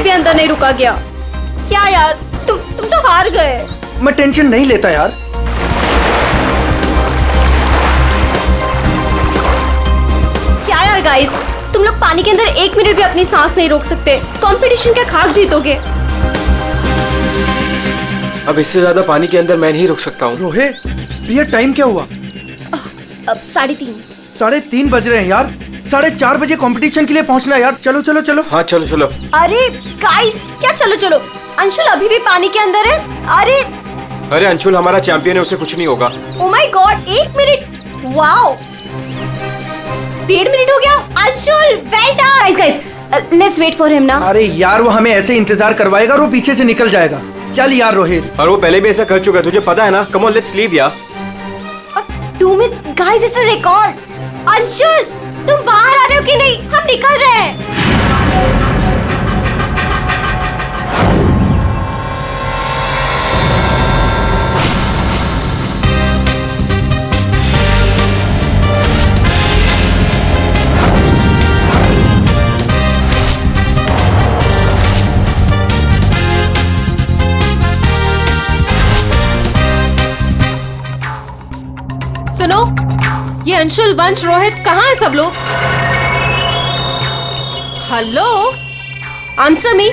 भी अंदर नहीं रुका गया। क्या यार, तुम तो हार गए। मैं टेंशन नहीं लेता यार। क्या यार गाइस, तुम लोग पानी के अंदर 1 मिनट भी अपनी सांस नहीं रोक सकते। कंपटीशन के खाक जीतोगे। अब इससे ज्यादा पानी के अंदर मैं नहीं रुक सकता हूँ। रोहित, प्रिया टाइम क्या हुआ? अब 3:30। 3:30 बज रहे हैं यार। 4:30 बजे कंपटीशन के लिए पहुंचना है यार। चलो चलो चलो। हाँ चलो चलो। अरे गाइस, क्या चलो चलो? अंशुल अभी भी पानी के अंदर है। अरे अंशुल हमारा चैंपियन है, उसे कुछ नहीं होगा। Oh my god, 1 minute. Wow, 1.5 minute हो गया। Anshul well done. Guys let's wait for him ना। अरे यार, वो हमें ऐसे इंतजार करवाएगा और वो पीछे से निकल जाएगा। चल यार रोहित। और वो पहले भी ऐसा कर चुका है, तुझे पता है ना। कम ऑन लेट्स लीव यार। 2 minutes guys, it's a record. Anshul तुम बाहर आ रहे हो कि नहीं? हम निकल रहे हैं। सुनो, ये अंशुल, वंश, रोहित कहाँ है सब लोग? हेलो, आंसर मी,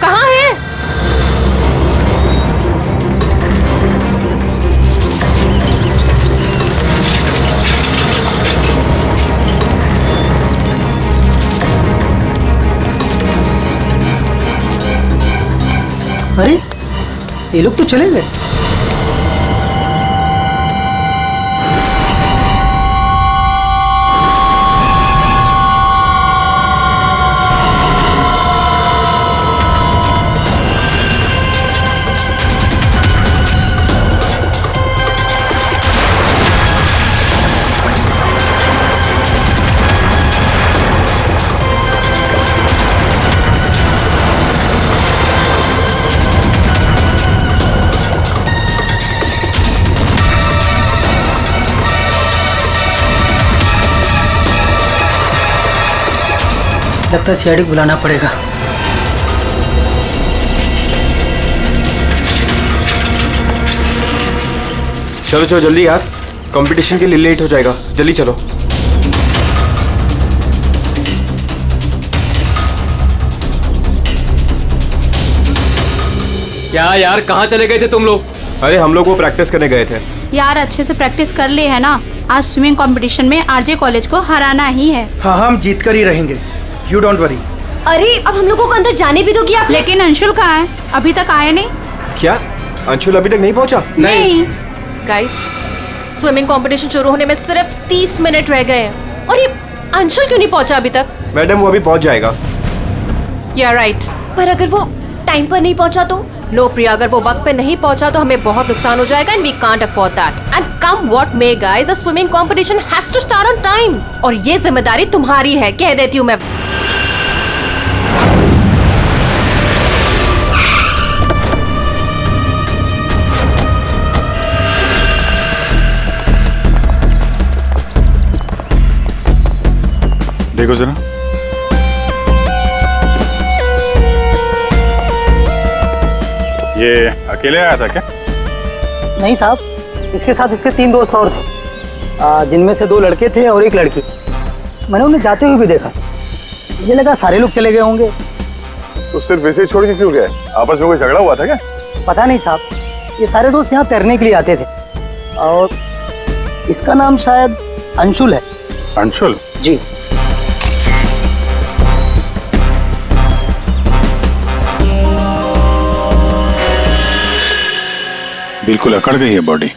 कहाँ है? अरे ये लोग तो चले गए। लगता है सीआईडी बुलाना पड़ेगा। चलो चलो जल्दी यार, कंपटीशन के लिए लेट हो जाएगा। जल्दी चलो। क्या यार, कहाँ चले गए थे तुम लोग? अरे हम लोग वो प्रैक्टिस करने गए थे यार। अच्छे से प्रैक्टिस कर ली है ना? आज स्विमिंग कंपटीशन में आरजे कॉलेज को हराना ही है। हाँ हम जीत कर ही रहेंगे, यू डोंट वरी। अरे अब हम लोगों को अंदर जाने भी दोगी आप? लेकिन अंशुल कहाँ है? अभी तक आया नहीं। क्या अंशुल अभी तक नहीं पहुंचा? नहीं। गाइस, स्विमिंग कंपटीशन शुरू होने में सिर्फ 30 मिनट रह गए हैं और ये अंशुल क्यों नहीं पहुंचा अभी तक? मैडम वो अभी पहुंच जाएगा। या राइट। पर अगर वो टाइम पर नहीं पहुंचा तो? नो प्रिया, अगर वो वक्त पे नहीं पहुंचा तो हमें बहुत नुकसान हो जाएगा and we can't afford that. And come what may guys, the swimming competition has to start on time और ये जिम्मेदारी तुम्हारी है, कह देती हूँ मैं। देखो जरा, ये अकेले आया था क्या? नहीं साहब, इसके साथ इसके 3 दोस्त और थे, जिनमें से 2 लड़के थे और 1 लड़की। मैंने उन्हें जाते हुए भी देखा। मुझे लगा सारे लोग चले गए होंगे। तो सिर्फ ऐसे ही छोड़ के क्यों गए? आपस में कोई झगड़ा हुआ था क्या? पता नहीं साहब, ये सारे दोस्त यहाँ तैरने के लिए आते थे और इसका नाम शायद अंशुल है। अंशुल? जी। बिल्कुल अकड़ गई है बॉडी,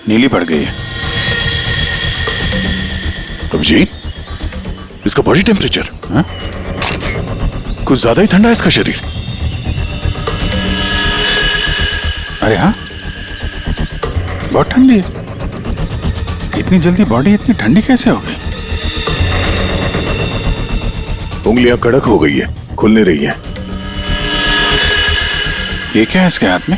नीली पड़ गई है। अभिजीत, इसका बॉडी टेम्परेचर कुछ ज्यादा ही ठंडा है इसका शरीर। अरे हाँ, बहुत ठंडी है। इतनी जल्दी बॉडी इतनी ठंडी कैसे हो गई? उंगलियां कड़क हो गई है, खुल नहीं रही है। ये क्या है इसके हाथ में?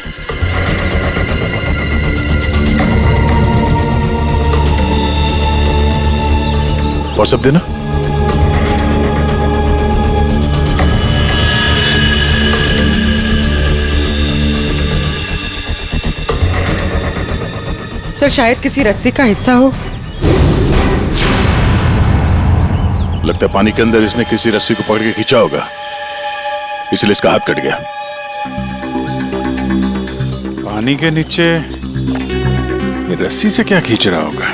और सब देना। सर शायद किसी रस्सी का हिस्सा हो। लगता है पानी के अंदर इसने किसी रस्सी को पकड़ के खींचा होगा, इसलिए इसका हाथ कट गया। पानी के नीचे ये रस्सी से क्या खींच रहा होगा?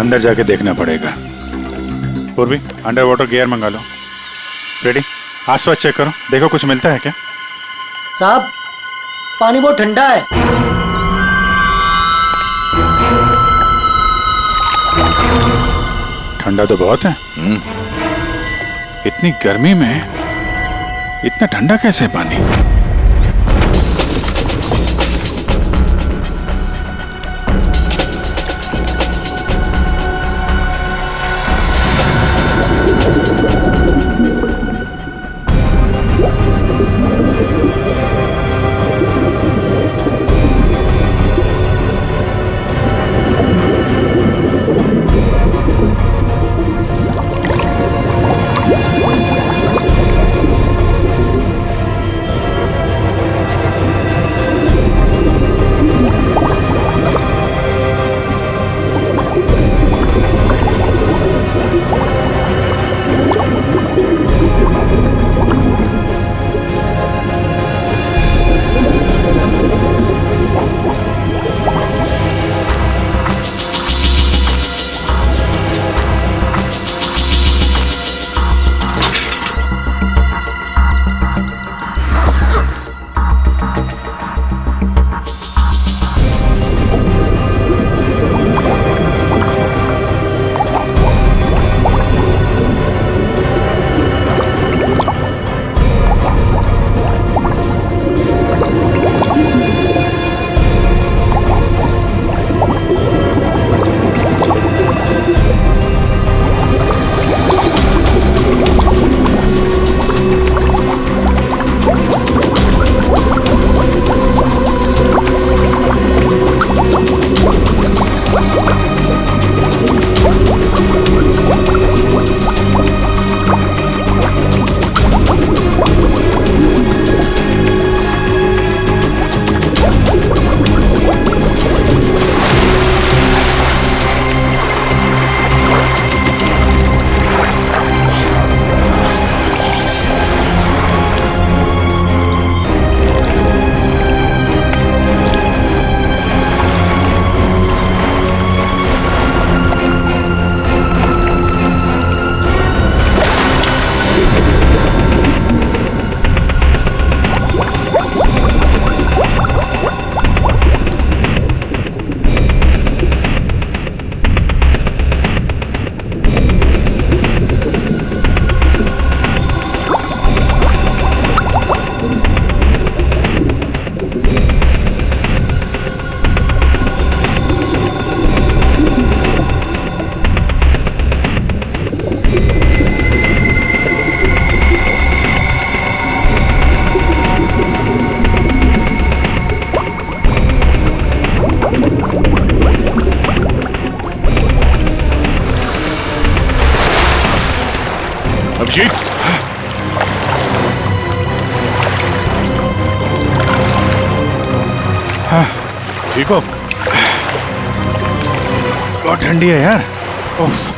अंदर जाके देखना पड़ेगा। पूर्वी, अंडर वाटर गियर मंगा लो। रेडी? आसपास चेक करो, देखो कुछ मिलता है क्या? साहब, पानी बहुत ठंडा है। ठंडा तो बहुत है। इतनी गर्मी में इतना ठंडा कैसे पानी? अभिजीत, हाँ, ठीक हो? बहुत ठंडी है यार। उफ।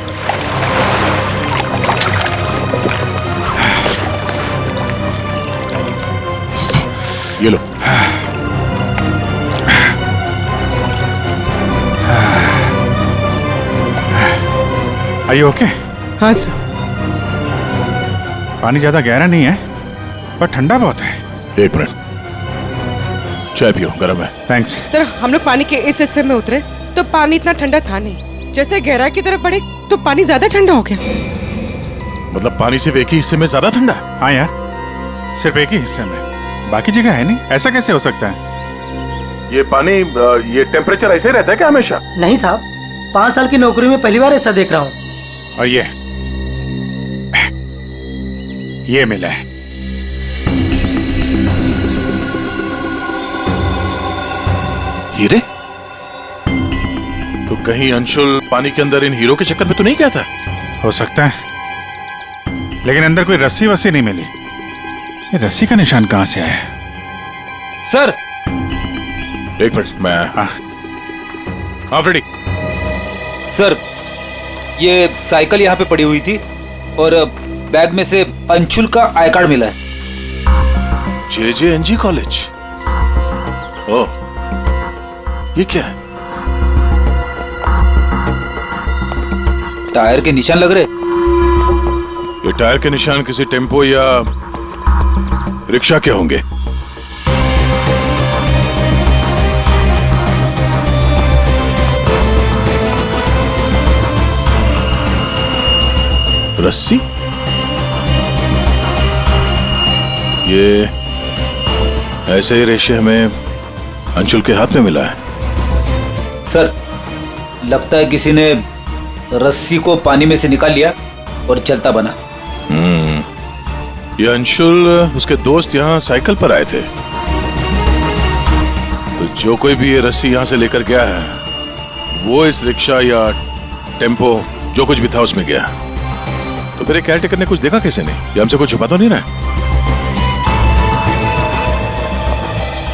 ये लो। Are you okay? हाँ सर। पानी ज्यादा गहरा नहीं है पर ठंडा बहुत है। एक मिनट, चाय पियो, गर्म है। थैंक्स। सर हम लोग पानी के इस हिस्से में उतरे तो पानी इतना ठंडा था नहीं, जैसे गहराई की तरफ बढ़े तो पानी ज्यादा ठंडा हो गया। मतलब पानी सिर्फ एक ही हिस्से में ज्यादा ठंडा? हाँ यार, सिर्फ एक ही हिस्से में, बाकी जगह है नहीं। ऐसा कैसे हो सकता है? ये पानी, ये टेम्परेचर ऐसे ही रहता है क्या हमेशा? नहीं साहब, 5 साल की नौकरी में पहली बार ऐसा देख रहा हूँ। और ये मिला है। हीरे? तो कहीं अंशुल पानी के अंदर इन हीरो के चक्कर में तो नहीं गया था? हो सकता है, लेकिन अंदर कोई रस्सी वस्सी नहीं मिली। ये रस्सी का निशान कहाँ से आया? सर एक मिनट, मैं हाँ फ्रेडी। सर, ये साइकिल यहाँ पे पड़ी हुई थी और बैग में से अंशुल का आई कार्ड मिला है। JJNG college? ओह, ये क्या है? टायर के निशान लग रहे। ये टायर के निशान किसी टेम्पो या रिक्शा के होंगे। रस्सी? ये ऐसे ही रेशे हमें अंशुल के हाथ में मिला है। सर, लगता है किसी ने रस्सी को पानी में से निकाल लिया और चलता बना। ये अंशुल, उसके दोस्त यहाँ साइकिल पर आए थे, तो जो कोई भी ये रस्सी यहाँ से लेकर गया है वो इस रिक्शा या टेम्पो जो कुछ भी था उसमें गया। तो फिर केयरटेकर ने कुछ देखा कैसे नहीं? ये हमसे कुछ छुपा तो नहीं रहा?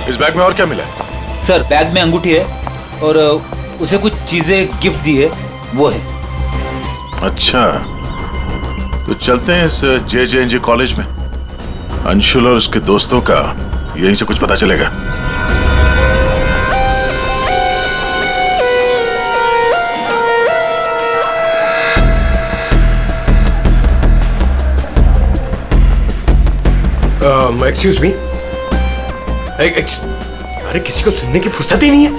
इस बैग में और क्या मिला? सर, बैग में अंगूठी है और उसे कुछ चीजें गिफ्ट दी है, वो है। अच्छा, तो चलते हैं इस JJNG कॉलेज में। अंशुल और उसके दोस्तों का यहीं से कुछ पता चलेगा। Excuse me. अरे किसी को सुनने की फुर्सत ही नहीं है।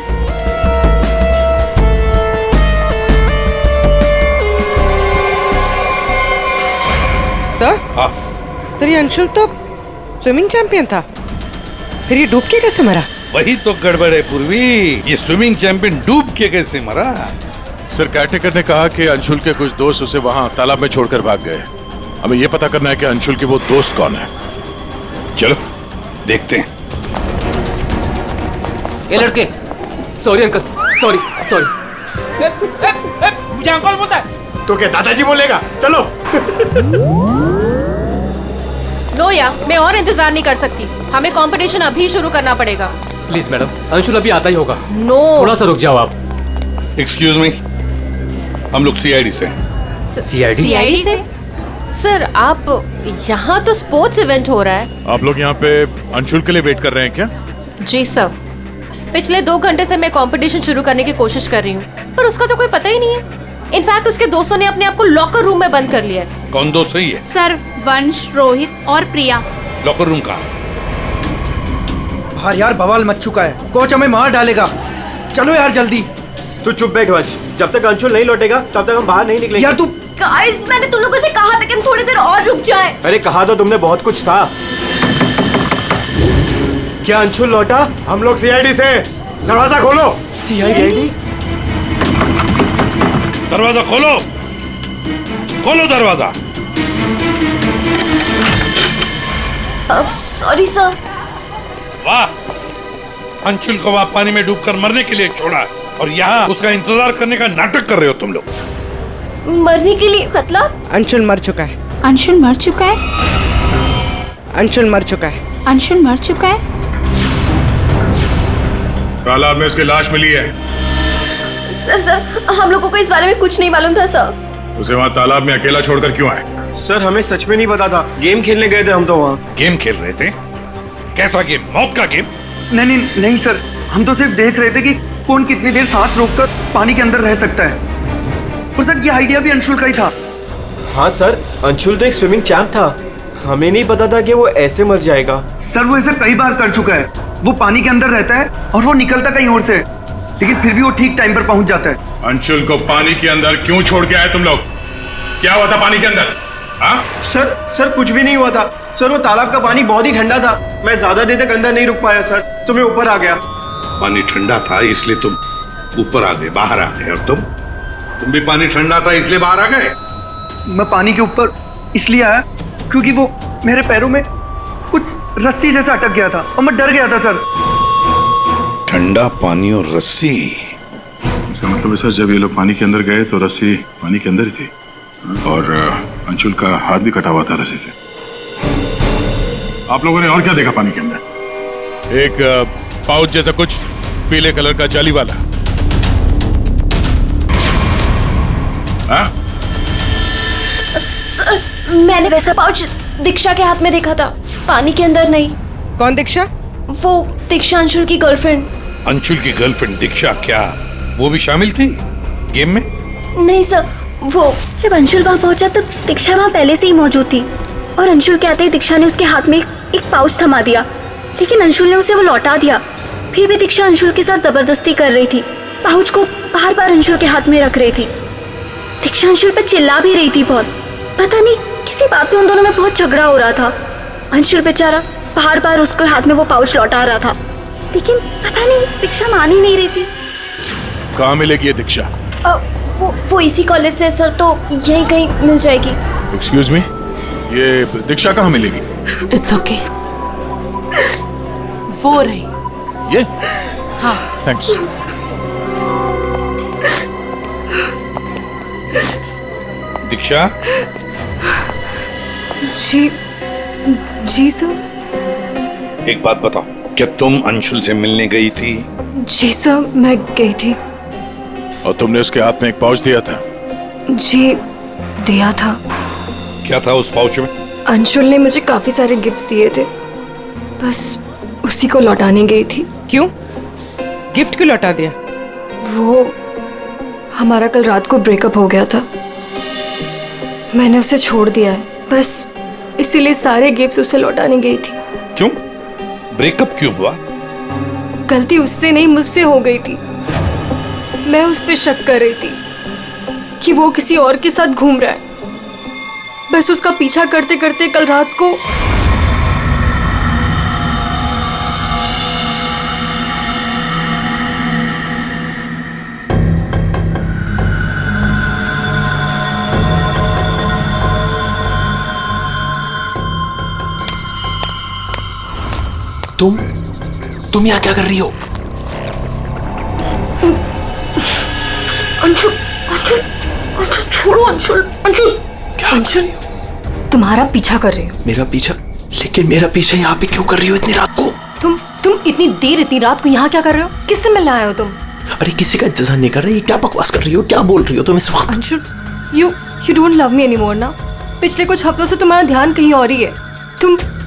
सर? हाँ। सर, ये अंशुल तो स्विमिंग चैंपियन था, फिर ये डूब के कैसे मरा? वही तो गड़बड़ है पूर्वी, ये स्विमिंग चैंपियन डूब के कैसे मरा? सर, केयरटेकर ने कहा कि अंशुल के कुछ दोस्त उसे वहां तालाब में छोड़कर भाग गए। हमें यह पता करना है कि अंशुल के वो दोस्त कौन है। चलो देखते हैं। ये लड़के। Sorry uncle, sorry sorry. मुझे अंकल बोलता है तो क्या दादाजी बोलेगा? चलो। नो या, मैं और इंतजार नहीं कर सकती। हमें कंपटीशन अभी शुरू करना पड़ेगा। प्लीज मैडम, अंशुल अभी आता ही होगा। नो, थोड़ा सा रुक जाओ आप। एक्सक्यूज मी, हम लोग CID से। CID से? सर, आप यहाँ तो स्पोर्ट्स इवेंट हो रहा है। आप लोग यहाँ पे अंशुल के लिए वेट कर रहे हैं क्या? जी सर, पिछले 2 घंटे से मैं कंपटीशन शुरू करने की कोशिश कर रही हूँ, पर उसका तो कोई पता ही नहीं है। इनफैक्ट उसके दोस्तों ने अपने आप को लॉकर रूम में बंद कर लिया है। कौन दोस्त सही है? सर, वंश, रोहित और प्रिया। लॉकर रूम कहाँ? बाहर यार बवाल मच चुका है, कोच हमें मार डालेगा। चलो यार जल्दी। तू चुप बैठ वंश, जब तक अंशुल नहीं लौटेगा तब तक हम बाहर नहीं निकलेंगे। यार तू। गाइस, मैंने तुम लोगों से कहा था कि हम थोड़ी देर और रुक जाएं। अरे कहा तो तुमने बहुत कुछ था। क्या अंशुल लौटा? हम लोग CID से। दरवाजा खोलो। CID? दरवाजा खोलो, खोलो दरवाजा। Sorry sir. वाह, अंशुल को वहां पानी में डूबकर मरने के लिए छोड़ा और यहाँ उसका इंतजार करने का नाटक कर रहे हो तुम लोग। मरने के लिए मतलब? अंशुल मर चुका है। अंशुल मर चुका है? अंशुल मर चुका है। अंशुल मर चुका है? तालाब में उसकी लाश मिली है। सर, हम लोगों को इस बारे में कुछ नहीं मालूम था सर। उसे वहाँ तालाब में अकेला छोड़कर क्यों आए? सर, हमें सच में नहीं पता था। गेम खेलने गए थे हम तो वहाँ। गेम खेल रहे थे? कैसा गेम? मौत का गेम? नहीं सर, हम तो सिर्फ देख रहे थे कि कौन कितनी देर सांस रोककर पानी के अंदर रह सकता है। और सर, ये आइडिया भी अंशुल का ही था। हाँ सर, अंशुल तो एक स्विमिंग चैंप था। हमें नहीं पता था कि वो ऐसे मर जाएगा। सर, वो ऐसा कई बार कर चुका है। वो पानी के अंदर रहता है और वो निकलता कहीं और से, लेकिन फिर भी वो ठीक टाइम पर पहुंच जाता है। अंशुल को पानी के अंदर क्यों छोड़ के आए तुम लोग? क्या हुआ था पानी के अंदर? हाँ? सर कुछ भी नहीं हुआ था। सर, वो तालाब का पानी बहुत ही ठंडा था। मैं ज्यादा देर तक अंदर नहीं रुक पाया सर, तो मैं ऊपर आ गया। पानी ठंडा था इसलिए तुम ऊपर आ गए, बाहर आ गए। और तुम भी पानी ठंडा था इसलिए बाहर आ गए? मैं पानी के ऊपर इसलिए आया क्योंकि वो मेरे पैरों में कुछ रस्सी जैसा अटक गया था और मैं डर गया था सर। ठंडा पानी और रस्सी? इसका मतलब है सर, जब ये लोग पानी के अंदर गए तो रस्सी पानी के अंदर ही थी और अंशुल का हाथ भी कटा हुआ था रस्सी से। आप लोगों ने और क्या देखा पानी के अंदर? एक पाउच जैसा कुछ, पीले कलर का जाली वाला। हाँ? सर, मैंने वैसा पाउच दीक्षा के हाथ में देखा था, पानी के अंदर नहीं। कौन दीक्षा? वो दीक्षा अंशुल की गर्लफ्रेंड। अंशुल की गर्लफ्रेंड दीक्षा, क्या वो भी शामिल थी गेम में? नहीं सर, वो जब अंशुल वहाँ पहुंचा तब दीक्षा वहाँ पहले से ही मौजूद थी और अंशुल के आते ही दीक्षा ने उसके हाथ में एक पाउच थमा दिया, लेकिन अंशुल ने उसे वो लौटा दिया। फिर भी दीक्षा अंशुल के साथ जबरदस्ती कर रही थी, पाउच को बार बार अंशुल के हाथ में रख रही थी। दीक्षा अंशुल पर चिल्ला भी रही थी बहुत, पता नहीं किसी बात पे उन दोनों में बहुत झगड़ा हो रहा था। अंशुल बेचारा बार बार उसके हाथ में वो पाउच लौटा रहा था, लेकिन पता नहीं दीक्षा मान ही नहीं रही थी। कहाँ मिलेगी ये दीक्षा? वो इसी कॉलेज से सर, तो यहीं कहीं मिल जाएगी। एक्सक्यूज मी, ये दीक्षा कहाँ मिलेगी? इट्स ओके, वो रही। ये? हाँ। थैंक्स। दीक्षा? जी सर। एक बात बताओ, क्या तुम अंशुल से मिलने गई थी? जी सर, मैं गई थी। और तुमने उसके हाथ में एक पाउच दिया था? जी दिया था। क्या था उस पाउच में? अंशुल ने मुझे काफी सारे गिफ्ट्स दिए थे, बस उसी को लौटाने गई थी। क्यों? गिफ्ट क्यों लौटा दिया? वो हमारा कल रात को ब्रेकअप हो गया था, मैंने उसे छोड़ दिया है, बस इसीलिए सारे गिफ्ट्स उसे लौटाने गई थी। क्यों? ब्रेकअप क्यों हुआ? गलती उससे नहीं, मुझसे हो गई थी। मैं उस पे शक कर रही थी कि वो किसी और के साथ घूम रहा है, बस उसका पीछा करते करते कल रात को तुम यहाँ क्या कर रही हो? अंशुल, अंशुल, अंशुल छोड़ो, अंशुल, अंशुल, अंशुल, तुम्हारा पीछा कर रही हो। मेरा पीछा? लेकिन मेरा पीछा यहाँ पे क्यों कर रही हो इतनी रात को? तुम इतनी देर इतनी रात को यहाँ क्या कर रहे हो? किससे मिलने आए हो तुम? अरे किसी का इंतजार नहीं कर रही, क्या बकवास कर रही हो, क्या बोल रही हो तुम इस वक्त? Anshul, you don't love me anymore ना? पिछले कुछ हफ्तों से तुम्हारा ध्यान कहीं और ही है।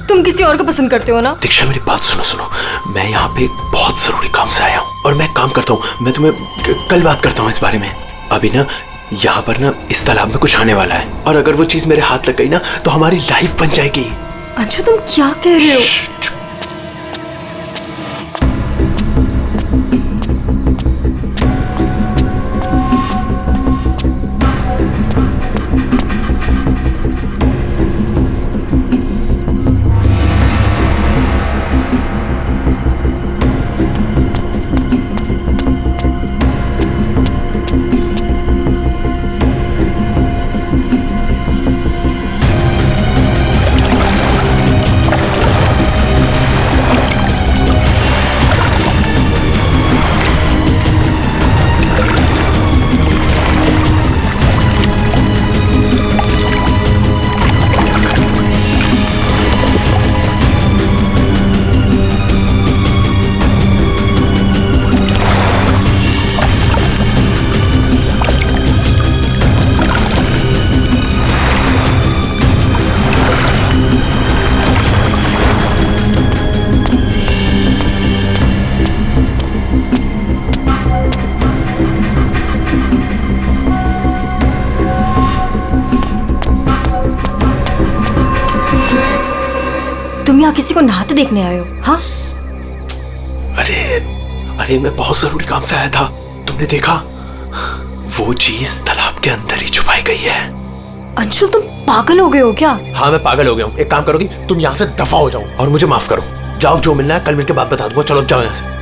तुम किसी और को पसंद करते हो ना? दीक्षा मेरी बात सुनो, मैं यहाँ पे बहुत जरूरी काम से आया हूँ और मैं काम करता हूँ। मैं तुम्हें कल बात करता हूँ इस बारे में। अभी ना यहाँ पर ना इस तालाब में कुछ आने वाला है और अगर वो चीज मेरे हाथ लग गई ना तो हमारी लाइफ बन जाएगी। अंशु, तुम क्या कह रहे हो? तुम यहाँ किसी को नहाते देखने आए हो? हाँ? अरे मैं बहुत जरूरी काम से आया था। तुमने देखा? वो चीज तालाब के अंदर ही छुपाई गई है। अंशुल, तुम पागल हो गए हो क्या? हाँ मैं पागल हो गया हूँ। एक काम करोगी, तुम यहाँ से दफा हो जाओ और मुझे माफ करो। जाओ, जो मिलना है कल मिलकर बात बता दूंगा। चलो अब जाओ यहाँ से।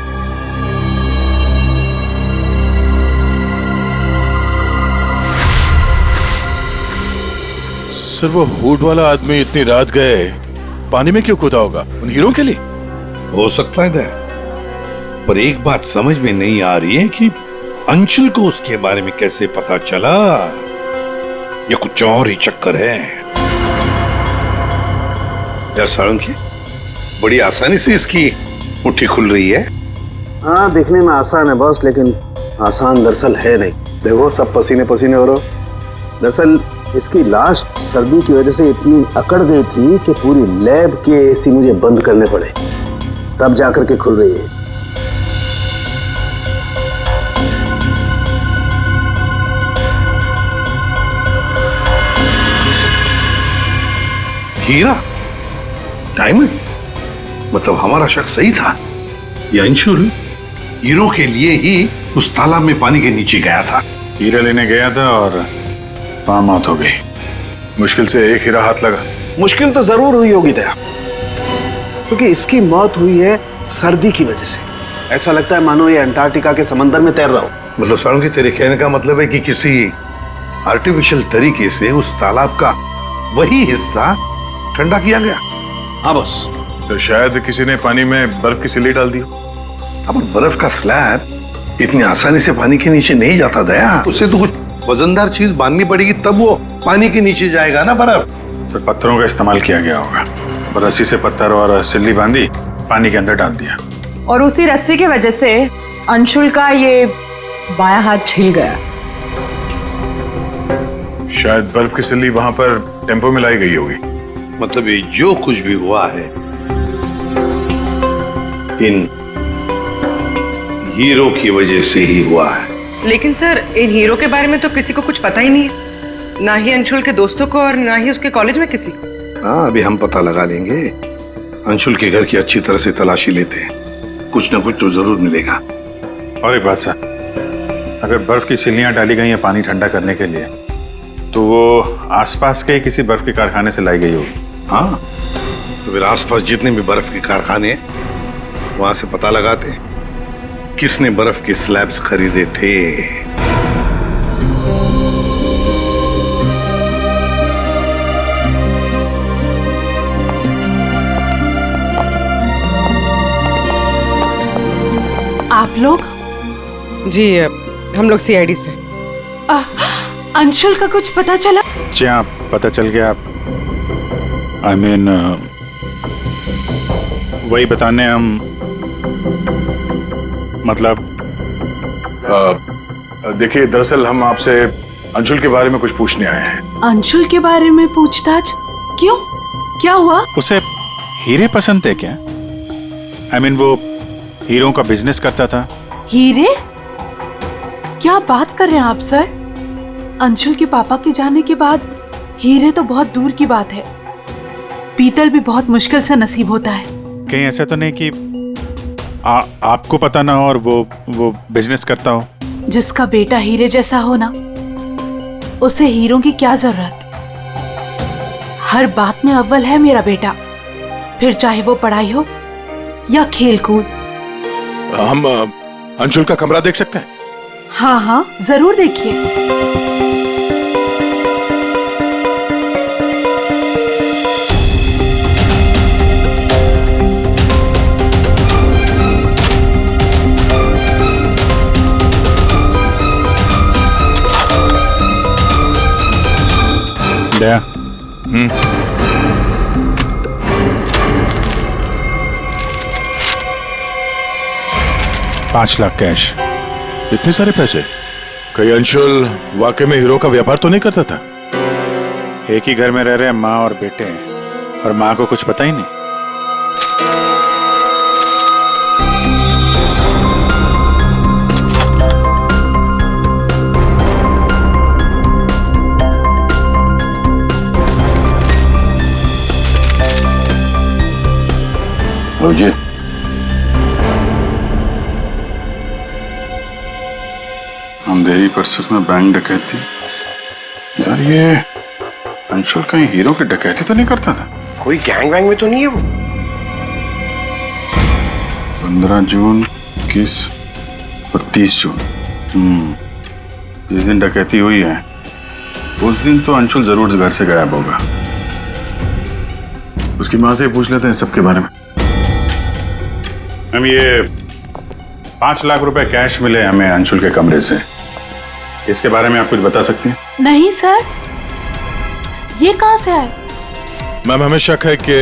सर वो हुड वाला आदमी इतनी रात गए पानी में क्यों कूदा होगा? उन हीरो के लिए हो सकता है, पर एक बात समझ में नहीं आ रही है कि अंशुल को उसके बारे में कैसे पता चला। ये कुछ और ही चक्कर है। यार साळुंखे, बड़ी आसानी से इसकी मुट्ठी खुल रही है। हाँ, दिखने में आसान है बॉस, लेकिन आसान दरअसल है नहीं। देखो सब पसीने पसीने हो रहे हो। दरअसल इसकी लाश सर्दी की वजह से इतनी अकड़ गई थी कि पूरी लैब के एसी मुझे बंद करने पड़े, तब जाकर के खुल रही है। हीरा, डायमंड, मतलब हमारा शक सही था। ये अंशुल हीरो के लिए ही उस तालाब में पानी के नीचे गया था। हीरा लेने गया था और वहां मौत हो गई। मुश्किल से एक हीरा हाथ लगा। मुश्किल तो जरूर हुई होगी दया, क्योंकि इसकी मौत हुई है सर्दी की वजह से। ऐसा लगता है मानो ये अंटार्कटिका के समंदर में तैर रहा हो। मतलब सालू तेरे कहने का मतलब है कि किसी आर्टिफिशियल तरीके से उस तालाब का वही हिस्सा ठंडा किया गया। हाँ बस। तो शायद किसी ने पानी में बर्फ की सिल्ली डाल दी। अब बर्फ का स्लैब इतनी आसानी से पानी के नीचे नहीं जाता दया, उससे तो कुछ वजनदार चीज बांधनी पड़ेगी, तब वो पानी के नीचे जाएगा ना बर्फ। तो पत्थरों का इस्तेमाल किया गया होगा। रस्सी से पत्थर और सिल्ली बांधी, पानी के अंदर डाल दिया। और उसी रस्सी की वजह से अंशुल का ये बायां हाथ छिल गया। शायद बर्फ की सिल्ली वहां पर टेम्पो में लाई गई होगी। मतलब ये जो कुछ भी हुआ है इन हीरो की वजह से ही हुआ है। लेकिन सर, इन हीरो के बारे में तो किसी को कुछ पता ही नहीं है, ना ही अंशुल के दोस्तों को और ना ही उसके कॉलेज में किसी को। हाँ, अभी हम पता लगा लेंगे। अंशुल के घर की अच्छी तरह से तलाशी लेते हैं, कुछ ना कुछ तो जरूर मिलेगा। और एक बात सर, अगर बर्फ की सिल्लियां डाली गई हैं पानी ठंडा करने के लिए, तो वो आसपास के किसी बर्फ के कारखाने से लाई गई होगी। हाँ, तो फिर आसपास जितने भी बर्फ के कारखाने हैं, वहां से पता लगाते हैं किसने बर्फ के स्लैब्स खरीदे थे। आप लोग? जी, हम लोग सीआईडी से। अंशुल का कुछ पता चला? जी हाँ, पता चल गया। आई मीन वही बताने हम, मतलब देखिए, दरअसल हम आपसे अंशुल के बारे में कुछ पूछने आए हैं। अंशुल के बारे में पूछताछ? क्यों, क्या हुआ? उसे हीरे पसंद थे क्या? आई मीन वो हीरों का बिजनेस करता था। हीरे? क्या बात कर रहे हैं आप सर? अंशुल के पापा के जाने के बाद हीरे तो बहुत दूर की बात है। पीतल भी बहुत मुश्किल से नसीब होता है। कहीं ऐसा तो नहीं कि आपको पता ना हो और वो बिजनेस करता हो? जिसका बेटा हीरे जैसा हो ना, उसे हीरों की क्या जरूरत। हर बात में अव्वल है मेरा बेटा, फिर चाहे वो पढ़ाई हो या खेल कूद। हम अंशुल का कमरा देख सकते हैं? हाँ हाँ, जरूर देखिए। दया। 5 लाख कैश। इतने सारे पैसे? कहीं अंशुल वाकई में हीरो का व्यापार तो नहीं करता था? एक ही घर में रह रहे हैं माँ और बेटे हैं, और माँ को कुछ पता ही नहीं। जी, अंधेरी परिसर में बैंक डकैती। यार ये अंशुल कहीं हीरो की डकैती तो नहीं करता था? कोई गैंग वैंग में तो नहीं है वो? 15 जून, 21 और 30 जून। जिस दिन डकैती हुई है उस दिन तो अंशुल जरूर घर से गायब होगा। उसकी माँ से पूछ लेते हैं सबके बारे में। मैम, ये 5 लाख रुपए कैश मिले हमें अंशुल के कमरे से। इसके बारे में आप कुछ बता सकती हैं? नहीं सर, ये कहां से आए? मैम हमें शक है कि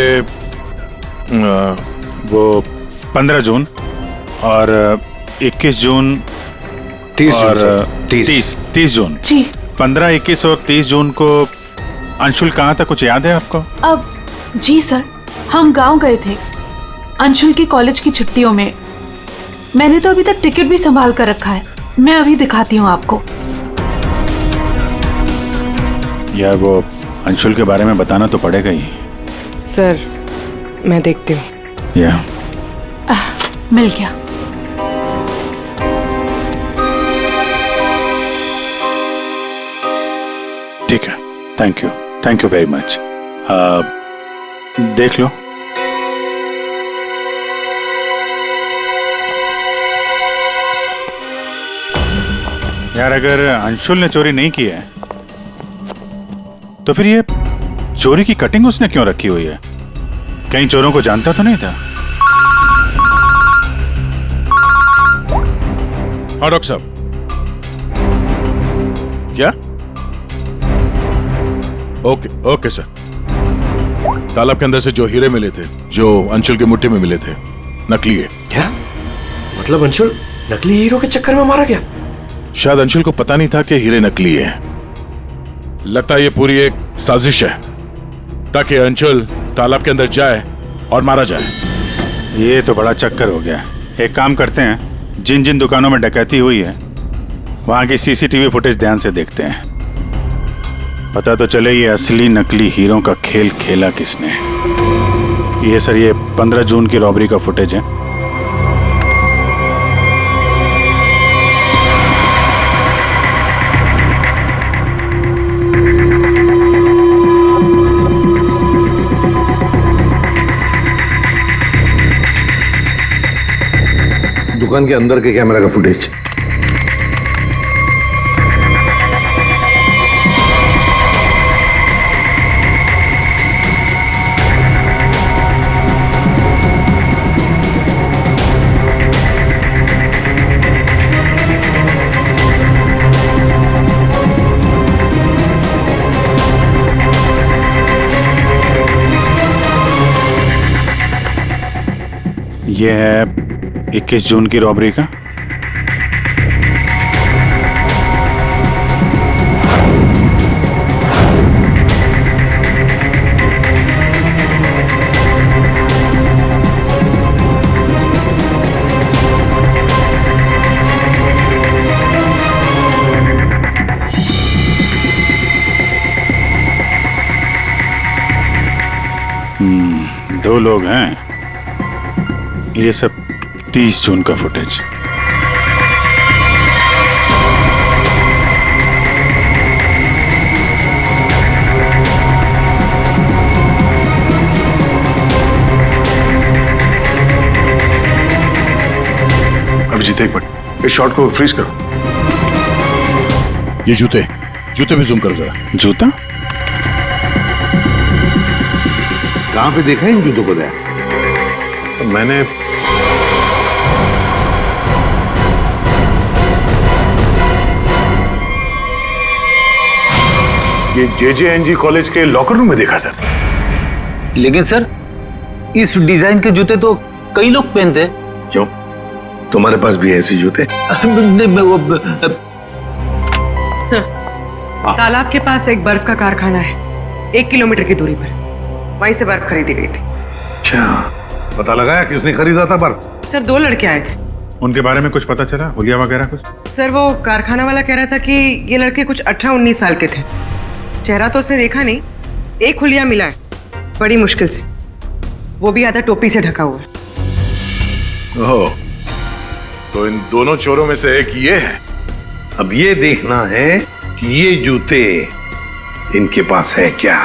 वो 15 जून और 21 जून 30 और जून 30 जून जी। 15, 21 और 30 जून को अंशुल कहाँ था, कुछ याद है आपको? अब जी सर, हम गांव गए थे अंशुल की कॉलेज की छुट्टियों में। मैंने तो अभी तक टिकट भी संभाल कर रखा है, मैं अभी दिखाती हूँ आपको। यार वो अंशुल के बारे में बताना तो पड़ेगा ही। सर मैं देखती हूँ। या मिल गया। ठीक है, थैंक यू वेरी मच। देख लो। यार अगर अंशुल ने चोरी नहीं की है तो फिर ये चोरी की कटिंग उसने क्यों रखी हुई है? कहीं चोरों को जानता तो नहीं था? हाँ डॉक्टर साहब। क्या? Okay sir. तालाब के अंदर से जो हीरे मिले थे, जो अंशुल की मुट्ठी में मिले थे, नकली है। क्या मतलब? अंशुल नकली हीरो के चक्कर में मारा गया? शायद अंशुल को पता नहीं था कि हीरे नकली है। लगता है ये पूरी एक साजिश है ताकि अंशुल तालाब के अंदर जाए और मारा जाए। ये तो बड़ा चक्कर हो गया। एक काम करते हैं, जिन जिन दुकानों में डकैती हुई है वहां की सीसीटीवी फुटेज ध्यान से देखते हैं, पता तो चले ये असली नकली हीरो का खेल खेला किसने। ये सर, ये 15 जून की रॉबरी का फुटेज है। दुकान के अंदर के कैमरा का फुटेज। ये है 21 जून की रॉबरी का। दो लोग हैं। ये सब 30 जून का फुटेज। अभिजीत एक मिनट, इस शॉट को फ्रीज करो। ये जूते भी जूम करो जरा। जूता कहां पे देखा है इन जूतों को? सर मैंने ये JJNG कॉलेज के लॉकर रूम में देखा सर। लेकिन सर इस डिजाइन के जूते तो कई लोग पहनते हैं। क्यों, तुम्हारे पास भी ऐसे जूते? सर तालाब के पास एक बर्फ का कारखाना है, 1 किलोमीटर की दूरी पर। वहीं से बर्फ खरीदी गई थी। क्या पता लगाया किसने खरीदा था बर्फ? सर 2 लड़के आए थे। उनके बारे में कुछ पता चला, हुलिया वगैरह कुछ? सर वो कारखाना वाला कह रहा था कि ये लड़के कुछ 18-19 साल के थे। चेहरा तो उसने देखा नहीं, एक हुलिया मिला है बड़ी मुश्किल से, वो भी आधा टोपी से ढका हुआ है। ओह, तो इन दोनों चोरों में से एक ये है। अब ये देखना है कि ये जूते इनके पास है क्या।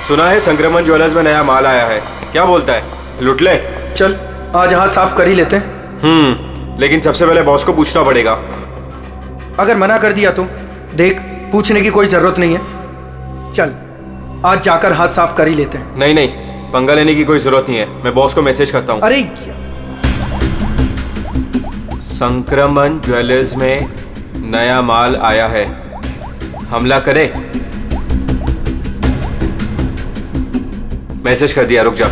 सुना है संक्रमण ज्वेलर्स में नया माल आया है, क्या बोलता है? लुट ले? चल आज हाथ साफ कर ही लेते हैं। लेकिन सबसे पहले बॉस को पूछना पड़ेगा। अगर मना कर दिया तो देख, पूछने की कोई जरूरत नहीं है। चल आज जाकर हाथ साफ कर ही लेते हैं। नहीं, पंगा लेने की कोई जरूरत नहीं है, मैं बॉस को मैसेज करता हूँ। अरे संक्रमण ज्वेलर्स में नया माल आया है, हमला करे? मैसेज कर दिया, रुक जा।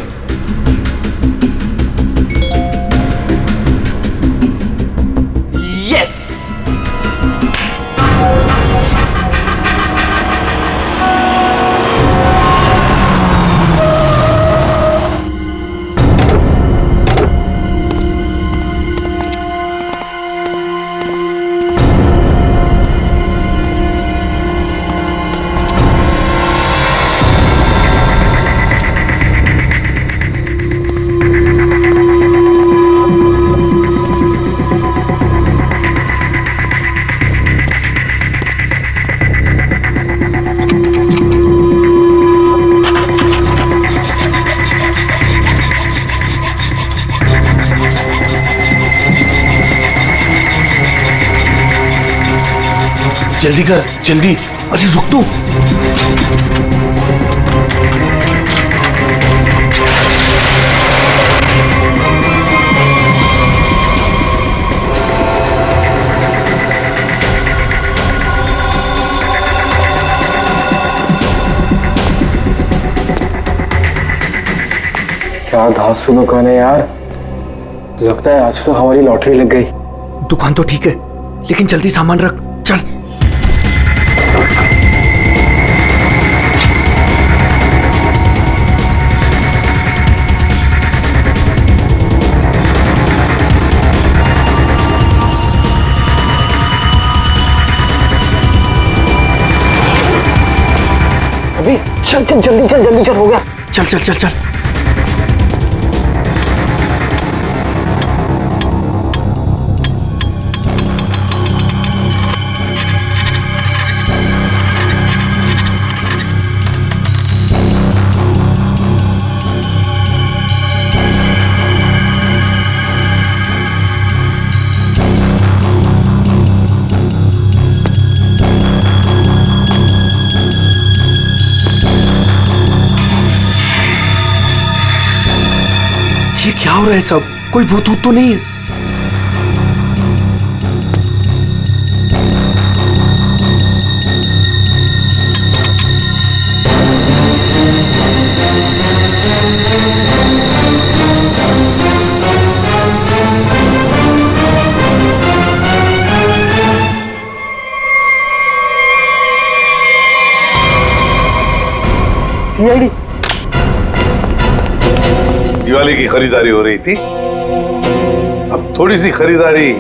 जल्दी कर, जल्दी। अरे रुक तू। क्या धांसू दुकान है यार, लगता है आज तो हमारी लॉटरी लग गई। दुकान तो ठीक है, लेकिन जल्दी सामान रख, चल। अभी चल चल जल्दी चल, जल्दी चल, हो गया। चल चल चल चल। ये क्या हो रहा है सब? कोई भूत तो नहीं है? सीआईडी दिवाली की खरीदारी हो रही थी, अब थोड़ी सी खरीदारी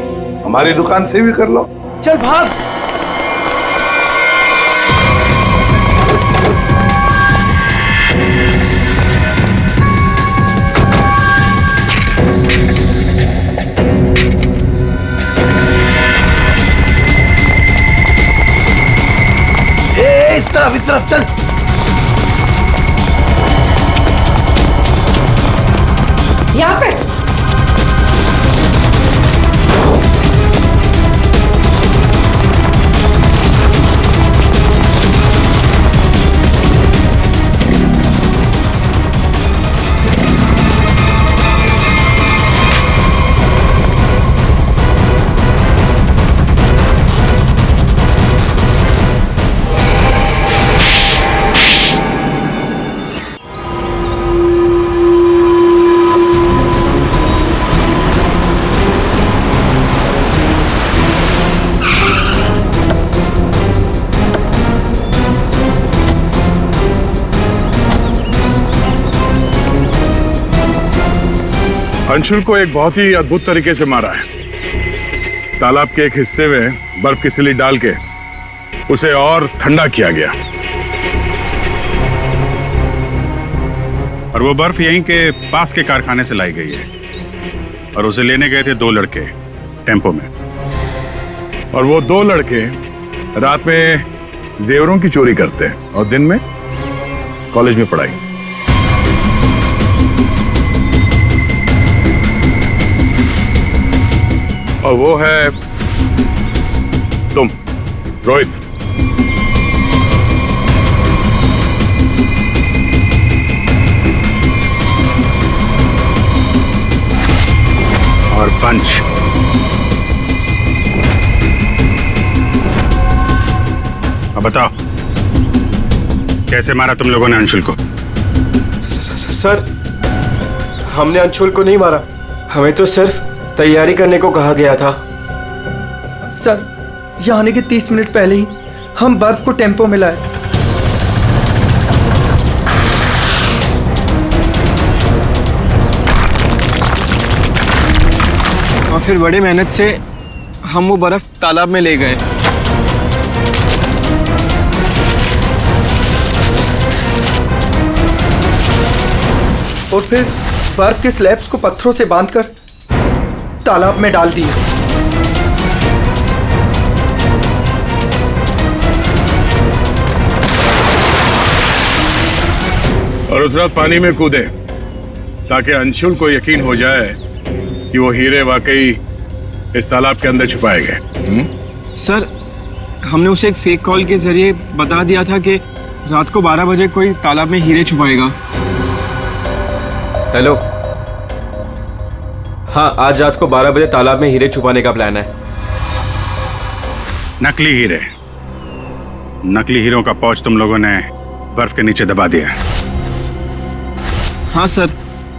हमारी दुकान से भी कर लो। चल भाग। इस तरफ चल। यहाँ पे अंशुल को एक बहुत ही अद्भुत तरीके से मारा है। तालाब के एक हिस्से में बर्फ की सिल्ली डाल के उसे और ठंडा किया गया, और वो बर्फ यहीं के पास के कारखाने से लाई गई है, और उसे लेने गए थे 2 लड़के टेम्पो में, और वो 2 लड़के रात में जेवरों की चोरी करते हैं और दिन में कॉलेज में पढ़ाई। और वो है तुम, रोहित। और पंच। अब बताओ, कैसे मारा तुम लोगों ने अंशुल को? सर, हमने अंशुल को नहीं मारा, हमें तो सिर्फ तैयारी करने को कहा गया था। सर, यहाँ आने के 30 मिनट पहले ही हम बर्फ को टेम्पो में लाए। और फिर बड़ी मेहनत से हम वो बर्फ तालाब में ले गए। और फिर बर्फ के स्लैब्स को पत्थरों से बांधकर तालाब में डाल दिए। और उस रात पानी में कूदे ताकि अंशुल को यकीन हो जाए कि वो हीरे वाकई इस तालाब के अंदर छुपाए गए। सर, हमने उसे एक फेक कॉल के जरिए बता दिया था कि रात को 12 बजे कोई तालाब में हीरे छुपाएगा। हेलो, हाँ, आज रात को 12 बजे तालाब में हीरे छुपाने का प्लान है। नकली हीरे, नकली हीरों का पाउच तुम लोगों ने बर्फ के नीचे दबा दिया। हाँ सर,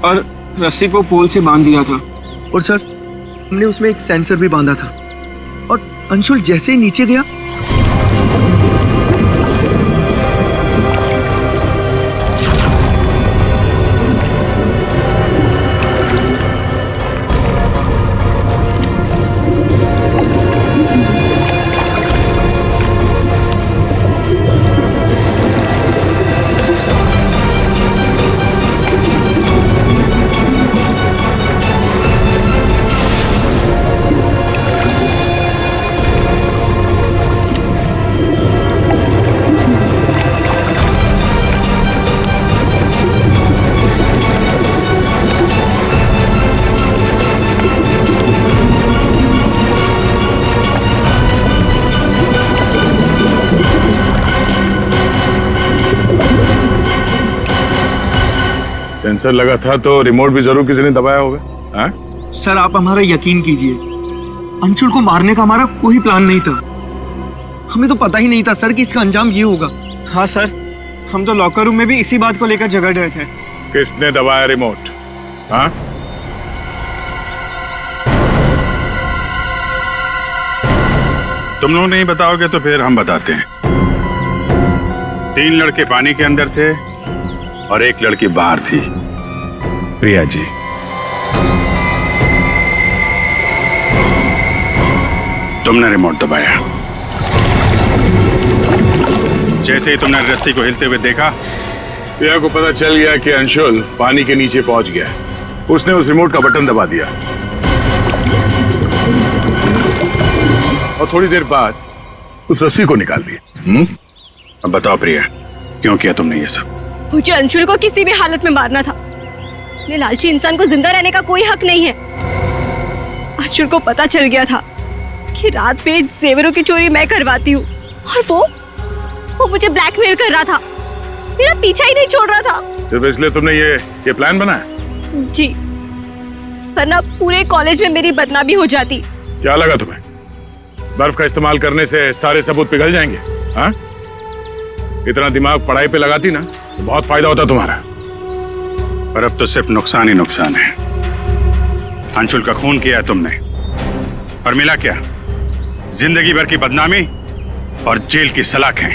और रस्सी को पोल से बांध दिया था। और सर, हमने उसमें एक सेंसर भी बांधा था, और अंशुल जैसे ही नीचे गया सेंसर लगा था तो रिमोट भी जरूर किसी ने दबाया होगा। हाँ? सर, आप हमारा यकीन कीजिए, अंशुल को मारने का हमारा कोई प्लान नहीं था। हमें तो पता ही नहीं था सर कि इसका अंजाम ये होगा। हाँ सर, हम तो लॉकर रूम में भी इसी बात को लेकर झगड़ रहे थे। किसने दबाया रिमोट? हाँ? तुम लोग नहीं बताओगे तो फिर हम बताते हैं। 3 लड़के पानी के अंदर थे और 1 लड़की बाहर थी, प्रिया जी। तुमने रिमोट दबाया। जैसे ही तुमने रस्सी को हिलते हुए देखा, प्रिया को पता चल गया कि अंशुल पानी के नीचे पहुंच गया। उसने उस रिमोट का बटन दबा दिया और थोड़ी देर बाद उस रस्सी को निकाल दिया। अब बताओ प्रिया, क्यों किया तुमने ये सब? मुझे अंशुल को किसी भी हालत में मारना था। ये लालची इंसान को जिंदा रहने का कोई हक नहीं है। अंशुल को पता चल गया था कि रात में जेवरों की चोरी मैं करवाती हूँ, और वो मुझे ब्लैकमेल कर रहा था, मेरा पीछा ही नहीं छोड़ रहा था। सिर्फ इसलिए तुमने ये प्लान बनाया? जी, वरना पूरे कॉलेज में मेरी बदनामी हो जाती। क्या लगा तुम्हें बर्फ का इस्तेमाल करने से सारे सबूत पिघल जाएंगे? हाँ? इतना दिमाग पढ़ाई पे लगाती ना तो बहुत फायदा होता तुम्हारा। पर अब तो सिर्फ नुकसान ही नुकसान है। अंशुल का खून किया तुमने, और मिला क्या? जिंदगी भर की बदनामी और जेल की सलाखें।